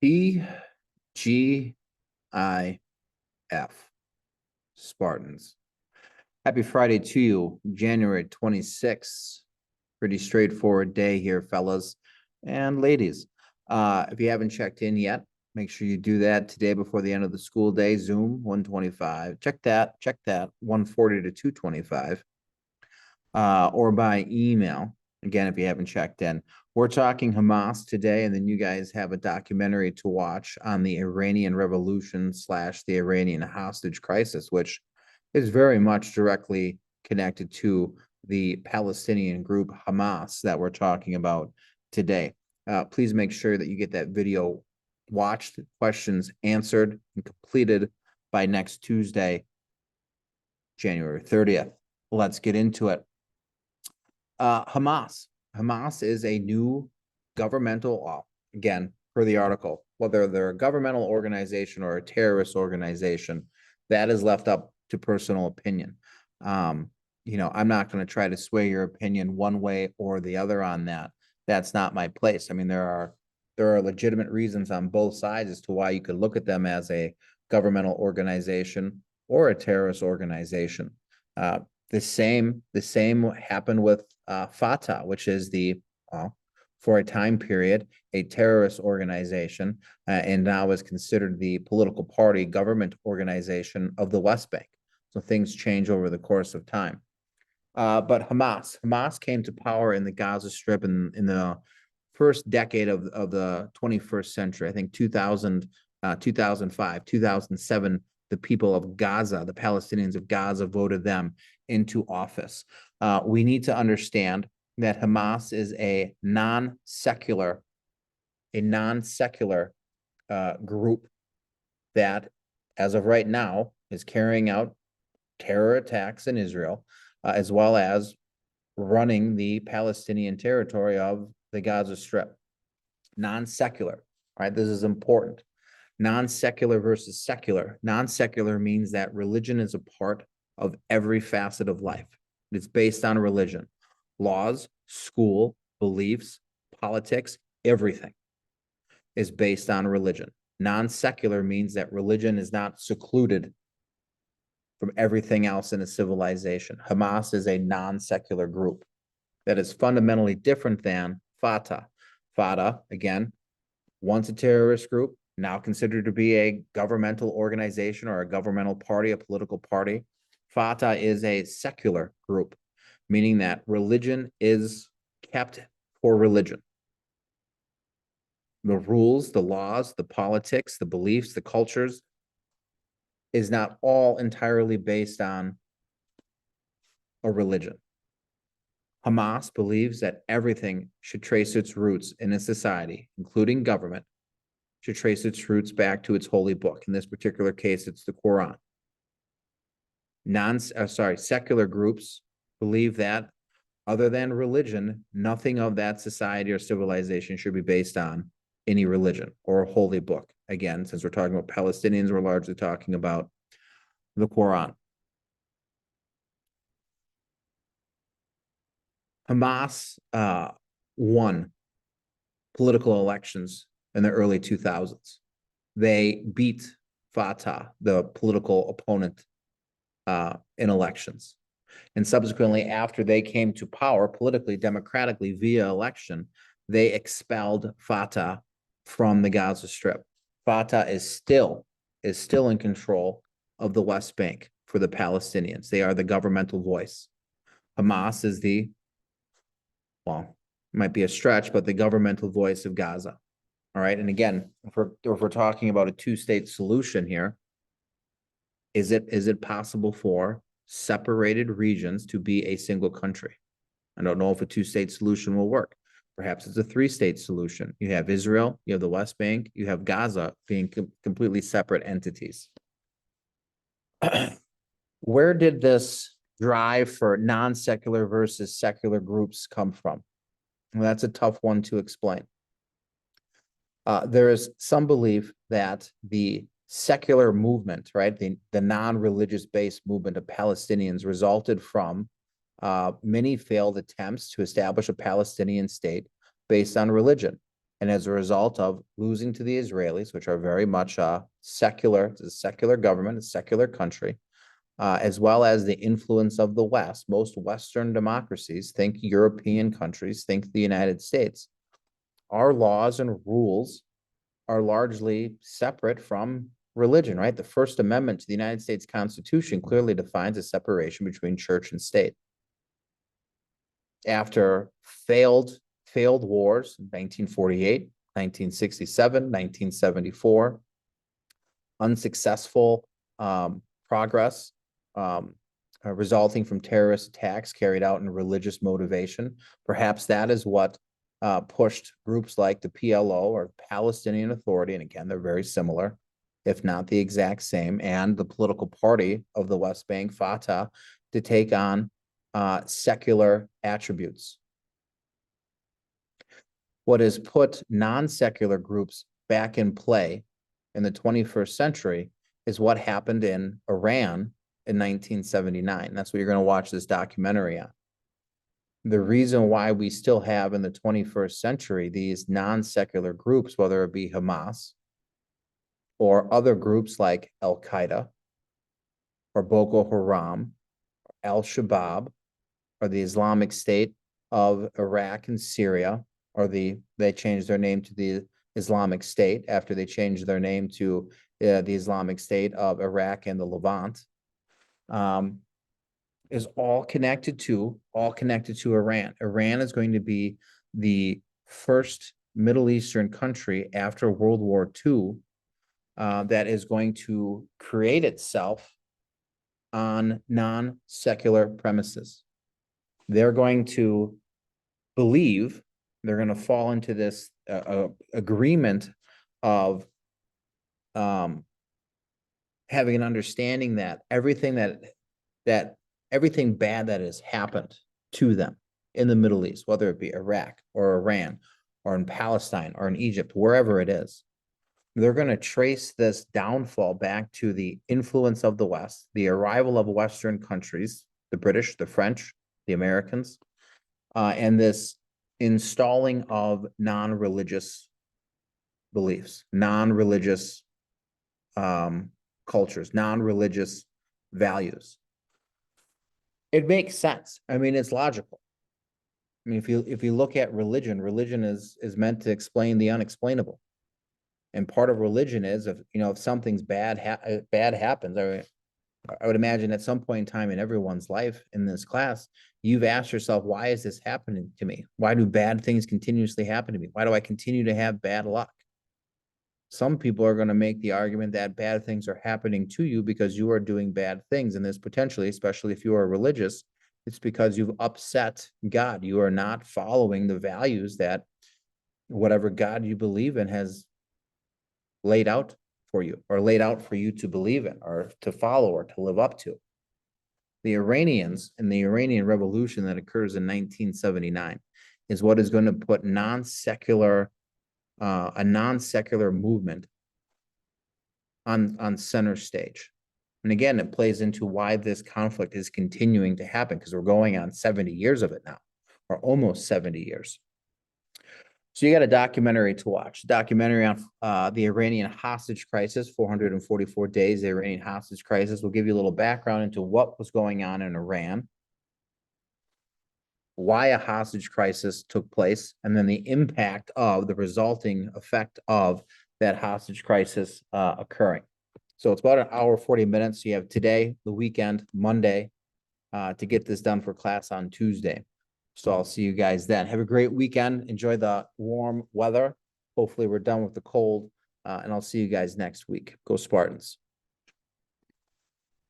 TGIF, Spartans. Happy Friday to you, January 26th. Pretty straightforward day here, fellas and ladies. If you haven't checked in yet, make sure you do that today before the end of the school day. Zoom 125. Check that 140 to 225. Or by email. Again, if you haven't checked in. We're talking Hamas today, and then you guys have a documentary to watch on the Iranian Revolution / the Iranian hostage crisis, which is very much directly connected to the Palestinian group Hamas that we're talking about today. Please make sure that you get that video watched, questions answered, and completed by next Tuesday, January 30th. Let's get into it. Hamas. Hamas is a new governmental, again, per the article, whether they're a governmental organization or a terrorist organization, that is left up to personal opinion. I'm not going to try to sway your opinion one way or the other on that. That's not my place. I mean, there are legitimate reasons on both sides as to why you could look at them as a governmental organization or a terrorist organization. The same happened with Fatah, which is for a time period, a terrorist organization, and now is considered the political party government organization of the West Bank. So things change over the course of time. But Hamas came to power in the Gaza Strip in the first decade of the 21st century. I think 2000, 2005, 2007, the people of Gaza, the Palestinians of Gaza, voted them into office. We need to understand that Hamas is a non-secular group that, as of right now, is carrying out terror attacks in Israel, as well as running the Palestinian territory of the Gaza Strip. Non-secular, right? This is important. Non-secular versus secular. Non-secular means that religion is a part of every facet of life. It's based on religion. Laws, school, beliefs, politics, everything is based on religion. Non-secular means that religion is not secluded from everything else in a civilization. Hamas is a non-secular group that is fundamentally different than Fatah. Fatah, again, once a terrorist group, now considered to be a governmental organization or a governmental party, a political party. Fatah is a secular group, meaning that religion is kept for religion. The rules, the laws, the politics, the beliefs, the cultures is not all entirely based on a religion. Hamas believes that everything should trace its roots in a society, including government, should trace its roots back to its holy book. In this particular case, it's the Quran. Secular groups believe that other than religion, nothing of that society or civilization should be based on any religion or a holy book. Again, since we're talking about Palestinians, we're largely talking about the Quran. Hamas won political elections in the early 2000s. They beat Fatah, the political opponent, in elections. And subsequently, after they came to power politically, democratically via election, they expelled Fatah from the Gaza Strip. Fatah is still in control of the West Bank for the Palestinians. They are the governmental voice. Hamas is might be a stretch, but the governmental voice of Gaza. All right. And again, if we're talking about a two-state solution here, is it possible for separated regions to be a single country? I don't know if a two-state solution will work. Perhaps it's a three-state solution. You have Israel, you have the West Bank, you have Gaza being completely separate entities. Where did this drive for non-secular versus secular groups come from? Well, that's a tough one to explain. There is some belief that the secular movement, right, the non-religious based movement of Palestinians resulted from many failed attempts to establish a Palestinian state based on religion. And as a result of losing to the Israelis, which are very much secular, it's a secular government, a secular country, as well as the influence of the West, most Western democracies, think European countries, think the United States, our laws and rules are largely separate from religion, right? The First Amendment to the United States Constitution clearly defines a separation between church and state. After failed wars, 1948, 1967, 1974, unsuccessful progress resulting from terrorist attacks carried out in religious motivation. Perhaps that is what pushed groups like the PLO or Palestinian Authority, and again, they're very similar, if not the exact same, and the political party of the West Bank, Fatah, to take on secular attributes. What has put non-secular groups back in play in the 21st century is what happened in Iran in 1979. That's what you're going to watch this documentary on. The reason why we still have in the 21st century these non-secular groups, whether it be Hamas or other groups like Al-Qaeda or Boko Haram, Al-Shabaab, or the Islamic State of Iraq and Syria, or they changed their name to the Islamic State after they changed their name to the Islamic State of Iraq and the Levant, is all connected to Iran. Iran is going to be the first Middle Eastern country after World War II that is going to create itself on non-secular premises. They're going to believe, they're going to fall into this agreement of having an understanding that everything everything bad that has happened to them in the Middle East, whether it be Iraq or Iran or in Palestine or in Egypt, wherever it is, they're going to trace this downfall back to the influence of the West, the arrival of Western countries, the British, the French, the Americans, and this installing of non-religious beliefs, non-religious cultures, non-religious values. It makes sense. I mean, it's logical. I mean, if you look at religion, religion is meant to explain the unexplainable. And part of religion is if something's bad happens, I would imagine at some point in time in everyone's life in this class, you've asked yourself, why is this happening to me? Why do bad things continuously happen to me? Why do I continue to have bad luck? Some people are going to make the argument that bad things are happening to you because you are doing bad things. And this potentially, especially if you are religious, it's because you've upset God. You are not following the values that whatever God you believe in has laid out for you, or laid out for you to believe in or to follow or to live up to. The Iranians and the Iranian Revolution that occurs in 1979 is what is going to put a non-secular movement on center stage. And again, it plays into why this conflict is continuing to happen, because we're going on 70 years of it now, or almost 70 years. So you got a documentary to watch, a documentary on the Iranian hostage crisis, 444 days, the Iranian hostage crisis. Will give you a little background into what was going on in Iran, why a hostage crisis took place, and then the impact of the resulting effect of that hostage crisis occurring. So it's about an hour, 40 minutes. You have today, the weekend, Monday, to get this done for class on Tuesday. So I'll see you guys then. Have a great weekend. Enjoy the warm weather. Hopefully we're done with the cold, and I'll see you guys next week. Go Spartans.